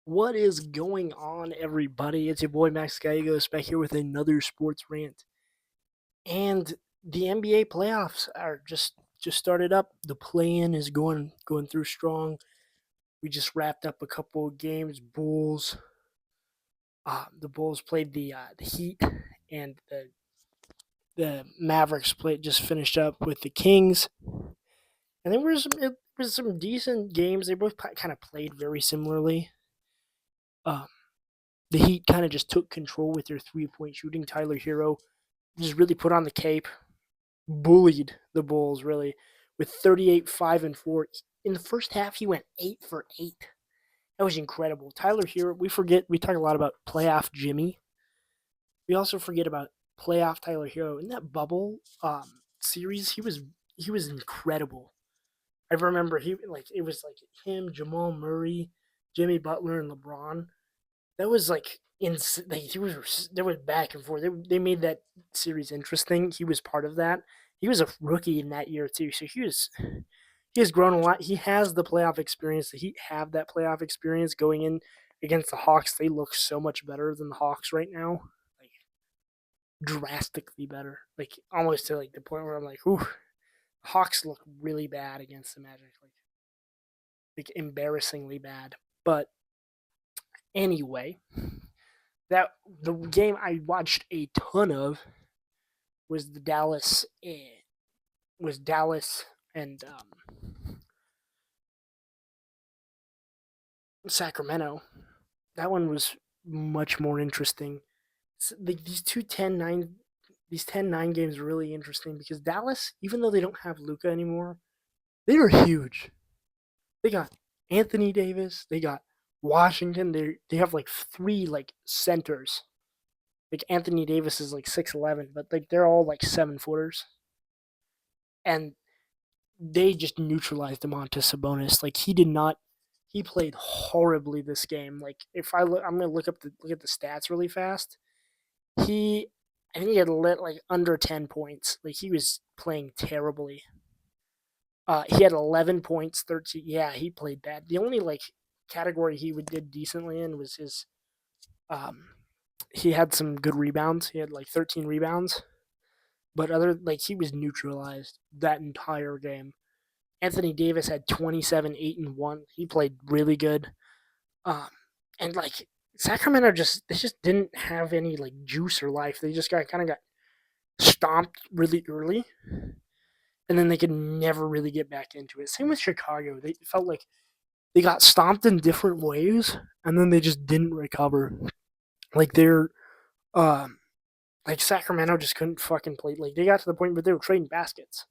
What is going on, everybody? It's your boy Max Gallegos back here with another sports rant. And the NBA playoffs are just started up. The play-in is going through strong. We just wrapped up a couple of games. The Bulls played the Heat, and the Mavericks played just finished up with the Kings. And there was some decent games. They both kind of played very similarly. Um, the Heat kind of just took control with their 3-point shooting. Tyler Hero just really put on the cape, bullied the Bulls really with 38, 5, and 4. In the first half, he went 8 for 8. That was incredible. Tyler Hero, we talk a lot about playoff Jimmy. We also forget about playoff Tyler Hero. In that bubble series, he was incredible. I remember it was like him, Jamal Murray, Jimmy Butler, and LeBron. That was like there was back and forth. They made that series interesting. He was part of that. He was a rookie in that year too, so he has grown a lot. He has the playoff experience. The Heat have that playoff experience going in against the Hawks. They look so much better than the Hawks right now, like drastically better. Like almost to like the point where I'm like, ooh, Hawks look really bad against the Magic, like embarrassingly bad. But anyway, that the game I watched a ton of was the Dallas was Dallas and Sacramento. That one was much more interesting. These 10-9 games are really interesting because Dallas, even though they don't have Luka anymore, they are huge. They got Anthony Davis, they got Washington. They have like three like centers. Like Anthony Davis is like 6'11", but like they're all like 7 footers, and they just neutralized Demontis Sabonis. Like he did not. He played horribly this game. Like if I'm gonna look at the stats really fast. He, I think he had lit like under 10 points. Like he was playing terribly. He had 11 points, 13. Yeah, he played bad. The only like category he would did decently in was his. Um, he had some good rebounds. He had like 13 rebounds, but other like he was neutralized that entire game. Anthony Davis had 27, 8, and 1. He played really good. Um, and like Sacramento just didn't have any like juice or life. They just got stomped really early, and then they could never really get back into it. Same with Chicago. They felt like they got stomped in different ways, and then they just didn't recover. Like they're um like Sacramento just couldn't fucking play. Like they got to the point where they were trading baskets,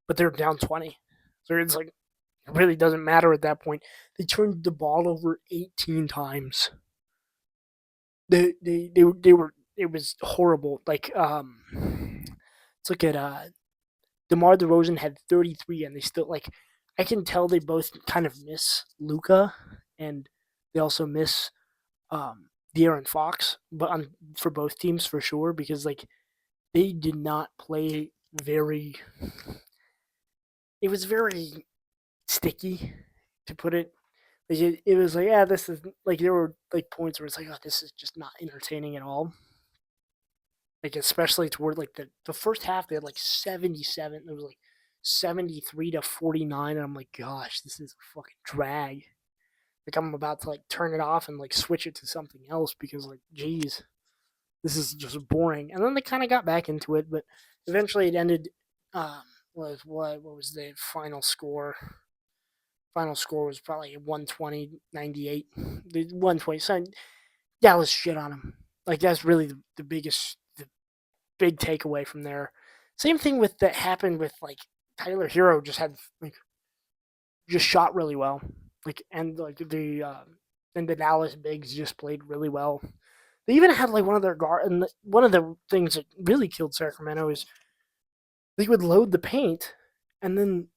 but they were down 20. So it's like it really doesn't matter at that point. They turned the ball over 18 times. They were it was horrible. Like let's look at DeMar DeRozan had 33, and they still like I can tell they both kind of miss Luca, and they also miss De'Aaron Fox, but for both teams for sure because like they did not play very. It was very sticky, to put it. Like it was like yeah, this is like there were like points where it's like oh, this is just not entertaining at all. Like especially toward like the first half, they had like 77. It was like 73-49, and I'm like, gosh, this is a fucking drag. Like I'm about to like turn it off and like switch it to something else because like, geez, this is just boring. And then they kind of got back into it, but eventually it ended. Was what was the final score? Final score was probably 120-98. The 120. So Dallas shit on him. Like that's really the biggest big takeaway from there. Same thing with that happened with like Tyler Hero just had like just shot really well. Like and the Dallas bigs just played really well. They even had like one of their guard and one of the things that really killed Sacramento is they would load the paint and then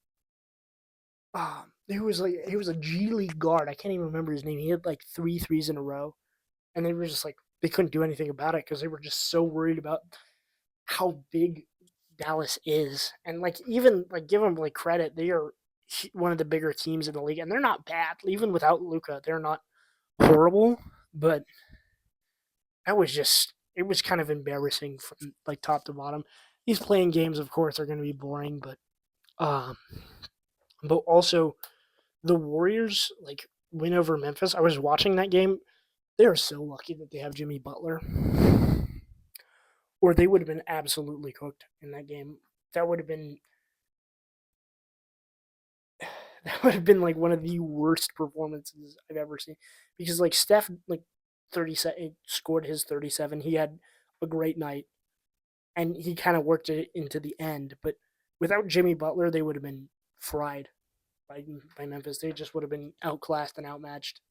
he was a G League guard. I can't even remember his name. He had like three threes in a row, and they were just like they couldn't do anything about it because they were just so worried about how big Dallas is, and like even like give them like credit, they are one of the bigger teams in the league, and they're not bad. Even without Luca, they're not horrible, but that was just it was kind of embarrassing from like top to bottom. These playing games, of course, are going to be boring, um, but also the Warriors like win over Memphis. I was watching that game. They are so lucky that they have Jimmy Butler, or they would have been absolutely cooked in that game. That would have been that would have been like one of the worst performances I've ever seen because like Steph like 37 scored his 37. He had a great night and he kind of worked it into the end, but without Jimmy Butler, they would have been fried by Memphis. They just would have been outclassed and outmatched.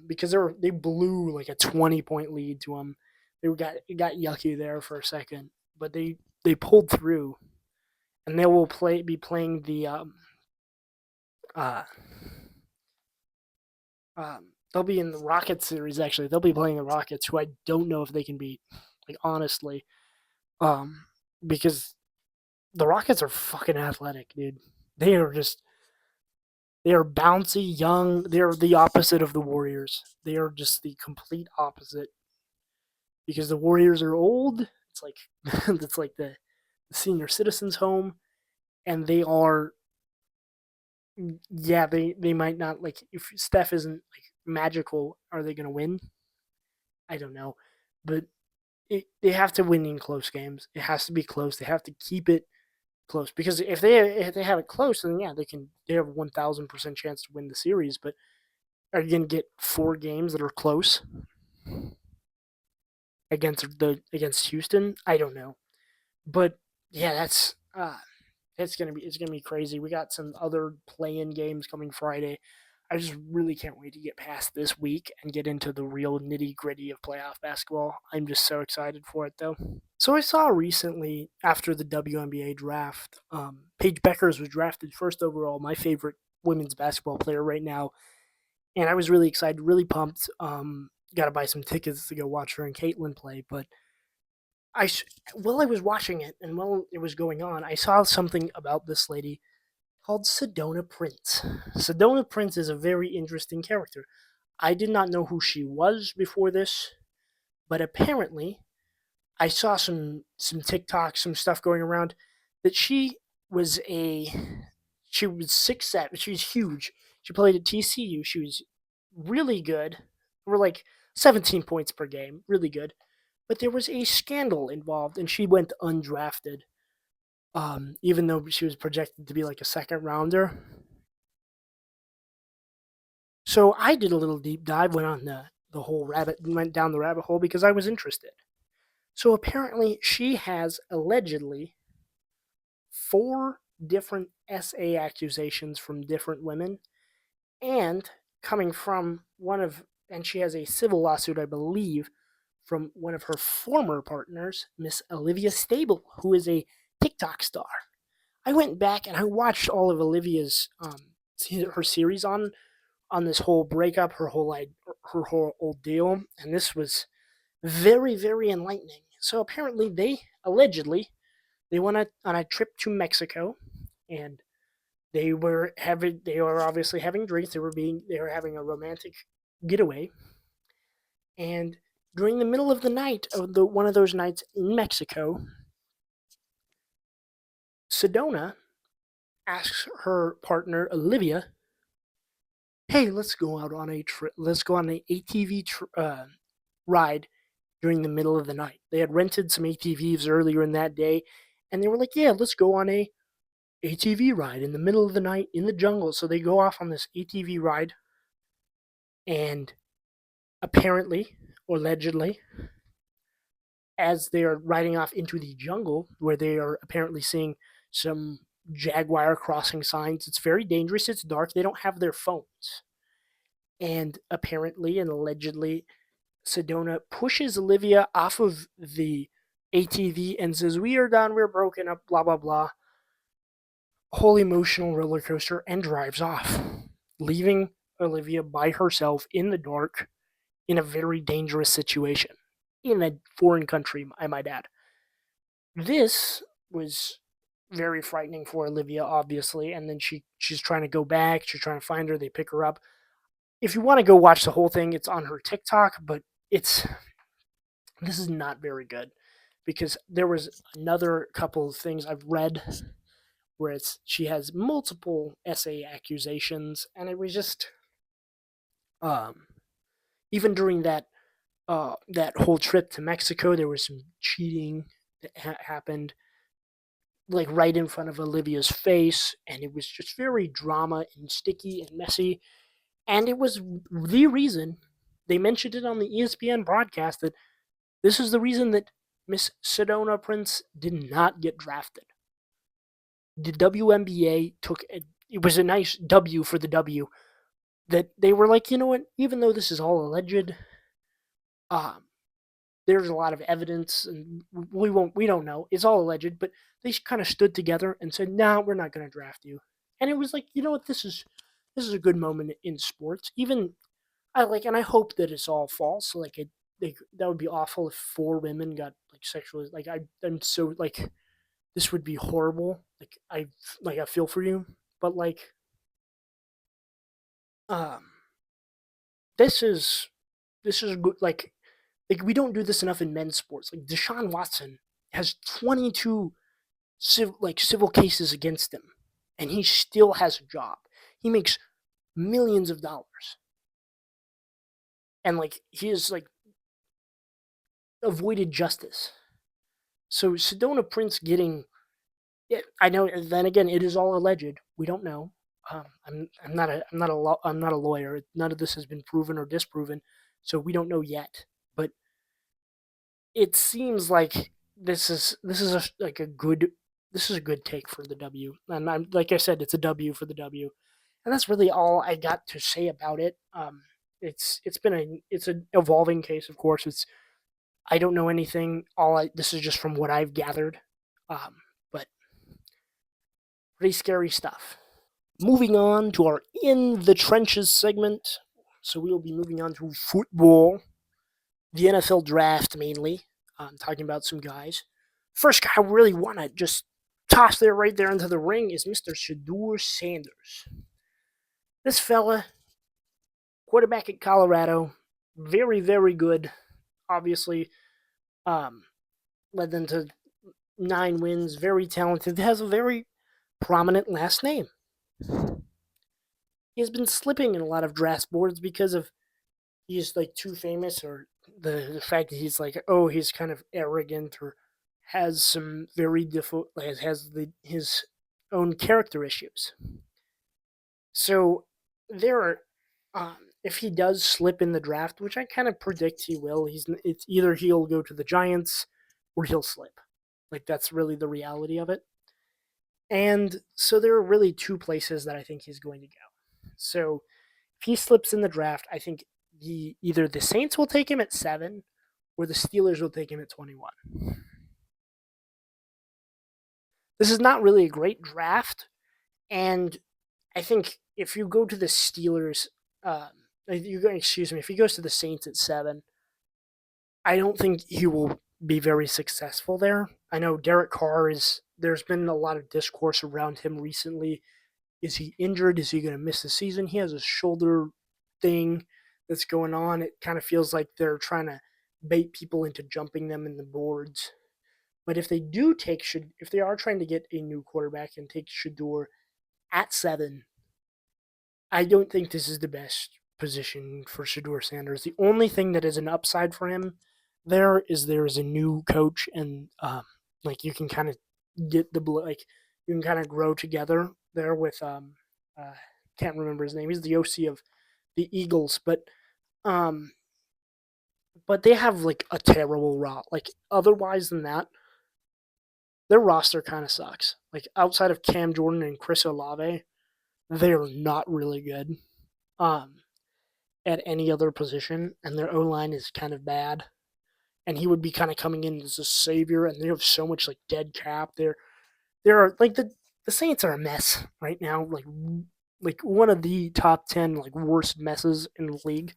Because they blew like a 20-point lead to them. It got yucky there for a second, but they pulled through, and they will be playing the uh, they'll be in the Rockets series. Actually, they'll be playing the Rockets, who I don't know if they can beat. Like honestly, um, because the Rockets are fucking athletic, dude. They are just they are bouncy, young. They're the opposite of the Warriors. They are just the complete opposite because the Warriors are old. It's like it's like the senior citizens home, and they are yeah they might not like if Steph isn't like magical, are they gonna win? I don't know, but they have to win in close games. It has to be close. They have to keep it close because if they have it close, then yeah they have 1,000% chance to win the series. But are you gonna get 4 games that are close against Houston? I don't know, but yeah, it's gonna be crazy. We got some other play-in games coming Friday. I just really can't wait to get past this week and get into the real nitty gritty of playoff basketball. I'm just so excited for it though. So I saw recently after the WNBA draft, Paige Beckers was drafted first overall, my favorite women's basketball player right now, and I was really excited, really pumped. Got to buy some tickets to go watch her and Caitlin play, but I while I was watching it and while it was going on, I saw something about this lady called Sedona Prince. Sedona Prince is a very interesting character. I did not know who she was before this, but apparently I saw some TikTok, some stuff going around that was a she was 6'7". She was huge. She played at TCU. She was really good. We're like 17 points per game, really good. But there was a scandal involved, and she went undrafted. Even though she was projected to be like a second rounder. So I did a little deep dive, went down the rabbit hole because I was interested. So apparently, she has allegedly 4 different SA accusations from different women, and coming from and she has a civil lawsuit, I believe, from one of her former partners, Miss Olivia Stable, who is a TikTok star. I went back and I watched all of Olivia's her series on this whole breakup, her whole old deal, and this was very very enlightening. So apparently, they went on a trip to Mexico, and they were obviously having drinks. They were having a romantic getaway, and during the middle of the night of the one of those nights in Mexico, Sedona asks her partner Olivia, "Hey, let's go out on a trip. Let's go on an ATV ride during the middle of the night." They had rented some ATVs earlier in that day, and they were like, "Yeah, let's go on a ATV ride in the middle of the night in the jungle." So they go off on this ATV ride, and apparently, or allegedly, as they are riding off into the jungle, where they are apparently seeing some jaguar crossing signs. It's very dangerous. It's dark. They don't have their phones. And apparently and allegedly, Sedona pushes Olivia off of the ATV and says, "We are done. We're broken up, blah, blah, blah." Whole emotional roller coaster, and drives off, leaving Olivia by herself in the dark in a very dangerous situation in a foreign country, I might add. This was very frightening for Olivia, obviously, and then she's trying to go back. She's trying to find her. They pick her up. if you want to go watch the whole thing, it's on her TikTok, but it's this is not very good because there was another couple of things I've read where she has multiple SA accusations, and it was just um, even during that whole trip to Mexico, there was some cheating that happened like right in front of Olivia's face, and it was just very drama and sticky and messy. And it was the reason they mentioned it on the ESPN broadcast that this is the reason that Miss Sedona Prince did not get drafted. The WNBA it was a nice W for the W that they were like, you know what, even though this is all alleged, um, there's a lot of evidence and we don't know. It's all alleged, but they kind of stood together and said, "Nah, we're not going to draft you." And it was like, you know what, this is a good moment in sports. Even and I hope that it's all false. Like that would be awful if 4 women got like sexually. I'm so like this would be horrible. I feel for you, but um, this is good. Like we don't do this enough in men's sports. Like Deshaun Watson has 22 civil cases against him, and he still has a job. He makes millions of dollars, and like he has like avoided justice. So Sedona Prince getting yeah, I know. Then again, it is all alleged. We don't know. I'm not a lawyer. None of this has been proven or disproven, so we don't know yet. But it seems like like a good this is a good take for the W. And I'm like I said, it's a W for the W, and that's really all I got to say about it. It's an evolving case, of course. It's I don't know anything. This is just from what I've gathered, but pretty scary stuff. Moving on to our In the Trenches segment. So we will be moving on to football, the NFL draft mainly. Talking about some guys. First guy I really want to just toss there right there into the ring is Mr. Shedeur Sanders. This fella, quarterback at Colorado, very, very good. Obviously, um, led them to 9 wins, very talented, has a very prominent last name. He has been slipping in a lot of draft boards because of he's like too famous or the fact that he's like he's kind of arrogant or has some very difficult has his own character issues. So there are if he does slip in the draft, which I kind of predict he will, it's either he'll go to the Giants or he'll slip. Like that's really the reality of it. And so there are really 2 places that I think he's going to go. So if he slips in the draft, I think either the Saints will take him at 7 or the Steelers will take him at 21. This is not really a great draft, and I think if you go to the Steelers, if he goes to the Saints at 7, I don't think he will be very successful there. I know Derek Carr is. There's been a lot of discourse around him recently. Is he injured? Is he going to miss the season? He has a shoulder thing that's going on. It kind of feels like they're trying to bait people into jumping them in the boards. But if they are trying to get a new quarterback and take Shedeur at 7, I don't think this is the best position for Shedeur Sanders. The only thing that is an upside for him there is a new coach and like you can kind of get you can kind of grow together there with uh, can't remember his name. He's the OC of the Eagles, um but they have like a terrible route. Like otherwise than that, their roster kind of sucks. Like outside of Cam Jordan and Chris Olave, they're not really good um, at any other position, and their O line is kind of bad. And he would be kind of coming in as a savior, and they have so much like dead cap. There are like the Saints are a mess right now. Like one of the top 10 like worst messes in the league.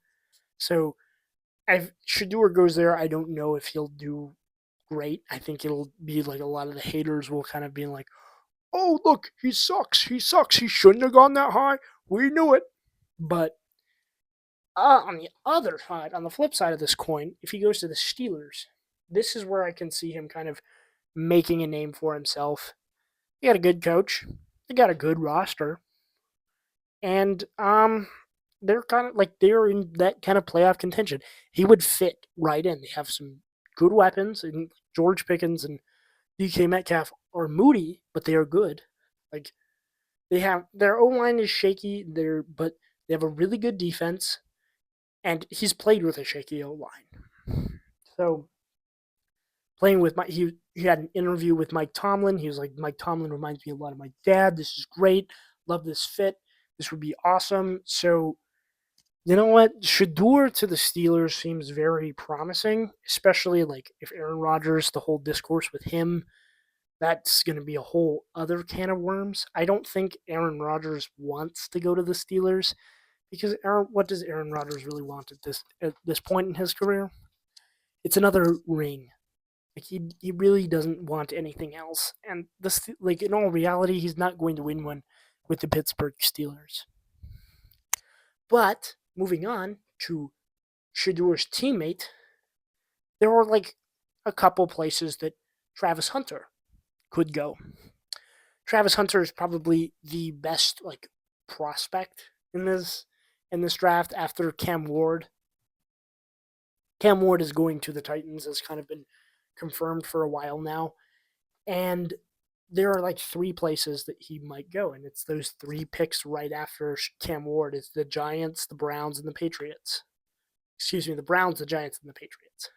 So if Shedeur goes there, I don't know if he'll do great. I think it'll be like a lot of the haters will kind of be like, "Oh, look, he sucks. He sucks. He shouldn't have gone that high. We knew it." But On the other side, on the flip side of this coin, if he goes to the Steelers, this is where I can see him kind of making a name for himself. They got a good coach. They got a good roster. And they're kind of like they're in that kind of playoff contention. He would fit right in. They have some good weapons, and George Pickens and DK Metcalf are moody, but they are good. Like they have their O line is shaky, but they have a really good defense, and he's played with a shaky O line. So playing with he had an interview with Mike Tomlin. He was like, Mike Tomlin reminds me a lot of my dad. This is great. Love this fit. This would be awesome. So you know what? Shedeur to the Steelers seems very promising, especially like if Aaron Rodgers, the whole discourse with him, that's going to be a whole other can of worms. I don't think Aaron Rodgers wants to go to the Steelers because what does Aaron Rodgers really want at this point in his career? It's another ring. Like he really doesn't want anything else, and this like in all reality, he's not going to win one with the Pittsburgh Steelers. But moving on to Shedeur's teammate, there are like a couple places that Travis Hunter could go. Travis Hunter is probably the best like prospect in this draft after Cam Ward. Cam Ward is going to the Titans, has kind of been confirmed for a while now. And there are like three places that he might go, and it's those three picks right after Cam Ward. It's the Giants, the Browns, and the Patriots. Excuse me, the Browns, the Giants, and the Patriots.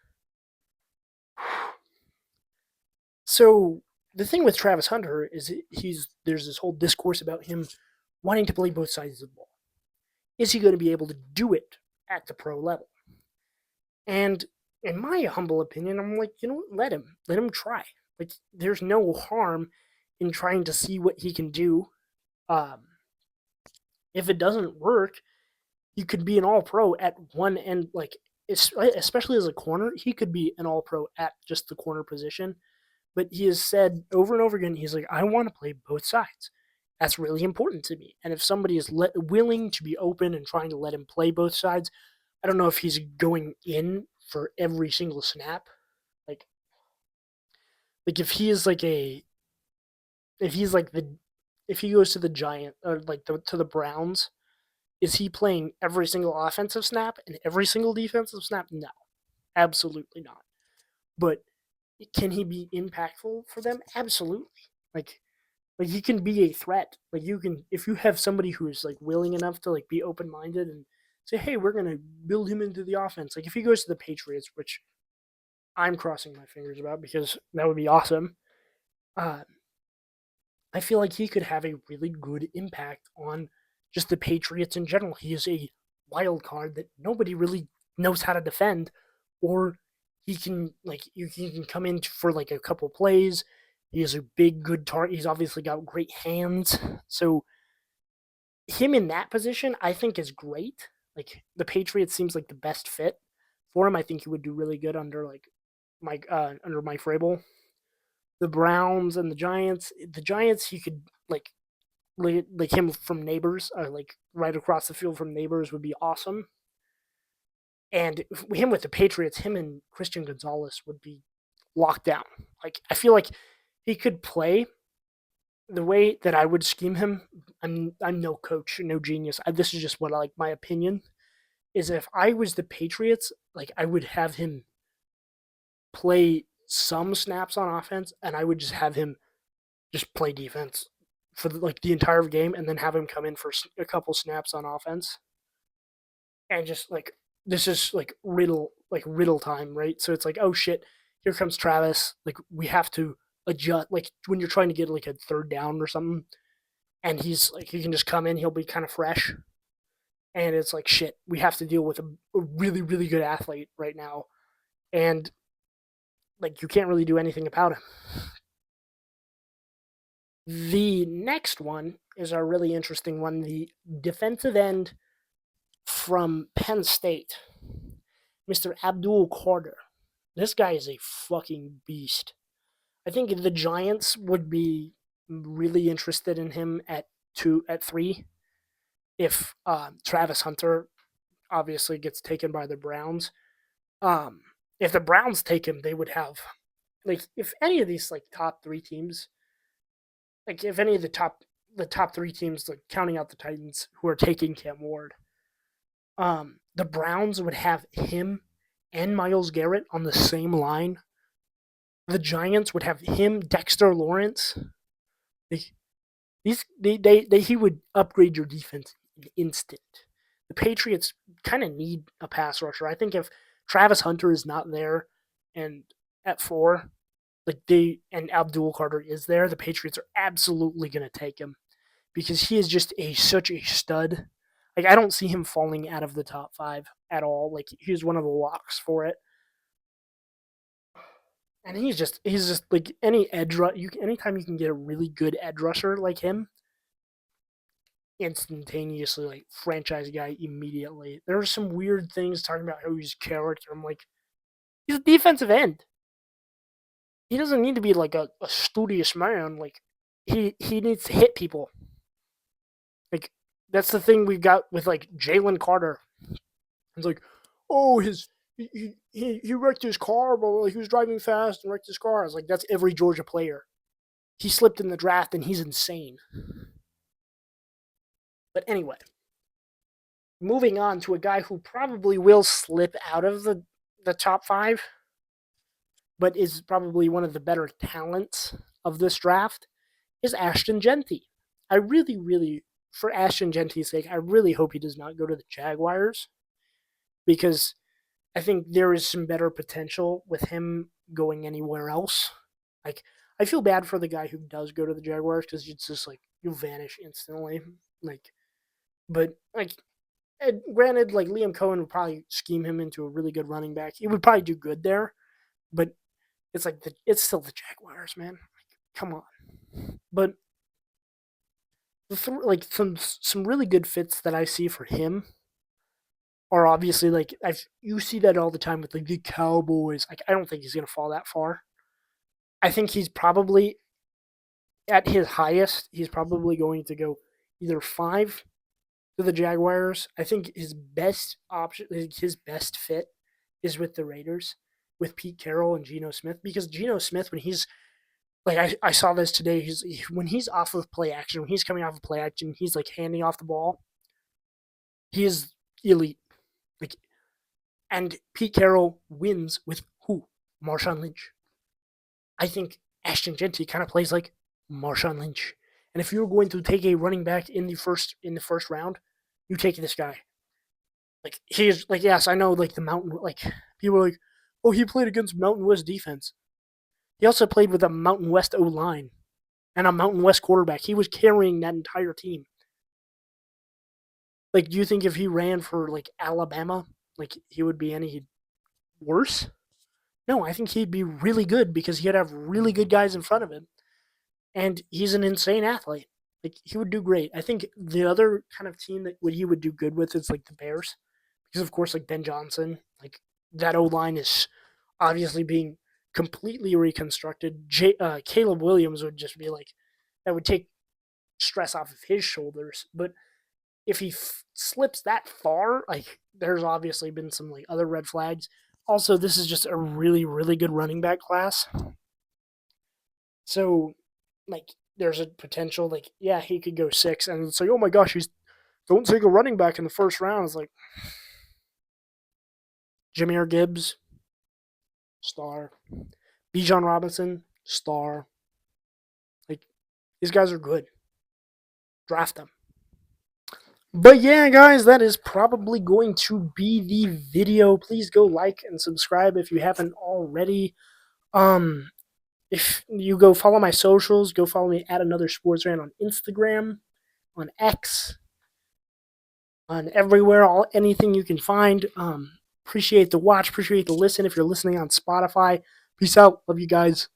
So the thing with Travis Hunter is there's this whole discourse about him wanting to play both sides of the ball. Is he going to be able to do it at the pro level? And in my humble opinion, I'm like, you know what? Let him try. Like, there's no harm in trying to see what he can do. If it doesn't work, he could be an all-pro at one end. Like, especially as a corner, he could be an all-pro at just the corner position. But he has said over and over again, he's like, I want to play both sides. That's really important to me. And if somebody is willing to be open and trying to let him play both sides, I don't know if he's going in for every single snap. Like if he is like if he goes to the Giant or like to the Browns, is he playing every single offensive snap and every single defensive snap? No, absolutely not. But can he be impactful for them? Absolutely. Like he can be a threat. Like you can, if you have somebody who is like willing enough to like be open minded and say, hey, we're gonna build him into the offense. Like if he goes to the Patriots, which I'm crossing my fingers about because that would be awesome. I feel like he could have a really good impact on just the Patriots in general. He is a wild card that nobody really knows how to defend, or he can like you can come in for like a couple plays. He is a big, good target. He's obviously got great hands, so him in that position, I think, is great. Like the Patriots seems like the best fit for him. I think he would do really good under like Mike Vrabel. The Browns and the Giants. The Giants, he could like him from Neighbors, like right across the field from Neighbors would be awesome. And him with the Patriots, him and Christian Gonzalez would be locked down. Like I feel like he could play the way that I would scheme him. I'm no coach, no genius. This is just what I like. My opinion is if I was the Patriots, like I would have him play some snaps on offense, and I would just have him just play defense for the entire game, and then have him come in for a couple snaps on offense, and just like this is like riddle time, right? So it's like, oh shit, here comes Travis. Like we have to adjust. Like when you're trying to get like a third down or something, and he's like he can just come in, he'll be kind of fresh, and it's like shit. We have to deal with a really really good athlete right now, and like you can't really do anything about him. The next one is a really interesting one. The defensive end from Penn State, Mr. Abdul Carter. This guy is a fucking beast. I think the Giants would be really interested in him at 3 if Travis Hunter obviously gets taken by the Browns. If the Browns take him, they would have like if any of these like top three teams, like if any of the top three teams, like counting out the Titans, who are taking Cam Ward, the Browns would have him and Myles Garrett on the same line. The Giants would have him, Dexter Lawrence. He would upgrade your defense in an instant. The Patriots kind of need a pass rusher. I think if Travis Hunter is not there and at 4, and Abdul Carter is there, the Patriots are absolutely going to take him because he is just such a stud. Like I don't see him falling out of the top 5 at all. Like he's one of the locks for it. And he's just like any edge anytime you can get a really good edge rusher like him, instantaneously like franchise guy immediately. There are some weird things talking about how he's character. I'm like, he's a defensive end. He doesn't need to be like a studious man. Like he needs to hit people. Like that's the thing we got with like Jalen Carter. It's like, oh, he wrecked his car, but he was driving fast and wrecked his car. I was like, that's every Georgia player. He slipped in the draft and he's insane. But anyway, moving on to a guy who probably will slip out of the top 5, but is probably one of the better talents of this draft, is Ashton Jeanty. I really, for Ashton Jeanty's sake, I really hope he does not go to the Jaguars because I think there is some better potential with him going anywhere else. Like, I feel bad for the guy who does go to the Jaguars because it's just like you'll vanish instantly. Like, but like, granted, like Liam Cohen would probably scheme him into a really good running back. He would probably do good there, but it's like it's still the Jaguars, man. Like, come on. But like some really good fits that I see for him are obviously like you see that all the time with like the Cowboys. Like I don't think he's gonna fall that far. I think he's probably at his highest. He's probably going to go either 5 to the Jaguars. I think his best option, his best fit, is with the Raiders, with Pete Carroll and Geno Smith. Because Geno Smith, when he's like I saw this today, when he's off of play action, when he's coming off of play action, he's like handing off the ball. He is elite. Like, and Pete Carroll wins with who? Marshawn Lynch. I think Ashton Jeanty kind of plays like Marshawn Lynch. And if you're going to take a running back in the first round, you take this guy. Like he's like, yes, I know like the Mountain, like people are like, oh, he played against Mountain West defense. He also played with a Mountain West O line and a Mountain West quarterback. He was carrying that entire team. Like, do you think if he ran for like Alabama, like he would be any worse? No, I think he'd be really good because he'd have really good guys in front of him. And he's an insane athlete. Like he would do great. I think the other kind of team that he would do good with is like the Bears. Because of course like Ben Johnson, like that O line is obviously being completely reconstructed. Caleb Williams would just be like that would take stress off of his shoulders. But if he slips that far, like there's obviously been some like other red flags. Also, this is just a really, really good running back class. So, like, there's a potential, like, yeah, he could go 6, and it's like, oh my gosh, don't take a running back in the first round. It's like Jahmyr Gibbs, star. Bijan Robinson, star. Like, these guys are good. Draft them. But yeah, guys, that is probably going to be the video. Please go like and subscribe if you haven't already. If you go follow my socials, go follow me at Another Sports Rant on Instagram, on X, on everywhere, anything you can find. Appreciate the watch, appreciate the listen. If you're listening on Spotify, peace out. Love you guys.